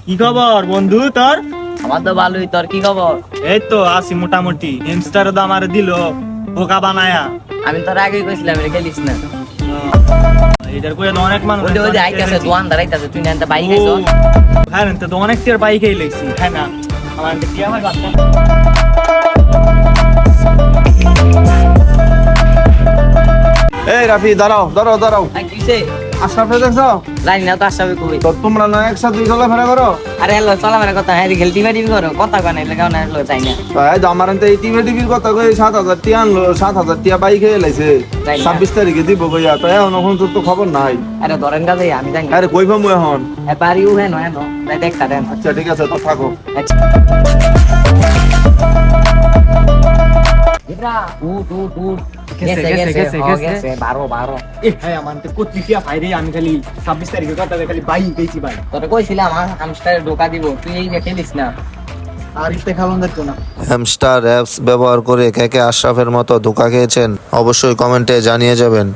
কি খবর বন্ধু তোর? আমার তো ভালোই, তোর কি খবর? এই তো আছি মোটামুটি। হেমস্টার দাম আর দিল বোকা বানায়া। আমি তোর আগেই কইছিলাম রে খেলিস না। এটার কই অনেক মানুষ ওই যে আইতাছে দোয়ান দাঁড়াইতাছে, তুই না এনতে বাইক ও, আইছো। হ্যাঁ তো অনেক টিয়ার বাইকেই লেগছি, হ্যাঁ না আমার কি আমার বাচ্চা। এই রাফি দাঁড়াও দাঁড়াও দাঁড়াও। আই কিসে? আশরাফে দেখছো? লাইন না তো আসাবে কই? তো তোমরা না একসাথে চলাফেরা করো? আরে হ্যালো চলা মানে কথা হ্যাঁ খেলতি বাড়ি করো কথা কানে লাগাও না হলো চাই না। এই যে আমার এই টিভির কথা কই 7,000 টিয়া আনলো, 7,000 টিয়া বাইক হয়ে লাইছে। তাই না? 26 তারিখে দিব কইয়া, তো এখন তো খবর নাই। আরে ধরেন কাজে আমি জানি আরে কই পামু এখন? এ বাড়িও হেন হেন তাই দেখ দেন। আচ্ছা ঠিক আছে, তো থাকো। আচ্ছা ইব্রা উঠ গেছে 12 এ হ্যাঁ আমার তো কত টিয়া ভাই রে, আমি খালি 26 তারিখে কথা খালি বাইক পেয়েছি ভাই। তোরে কইছিলাম হামস্টারে ঢোকা দিব, তুই এই যে খেলিস না। আর ইতে খাওয়ান যাচ্ছে না। হ্যামস্টার অ্যাপস ব্যবহার করে কে কে আশরাফের মতো ধোঁকা খেয়েছেন অবশ্যই কমেন্টে জানিয়ে যাবেন।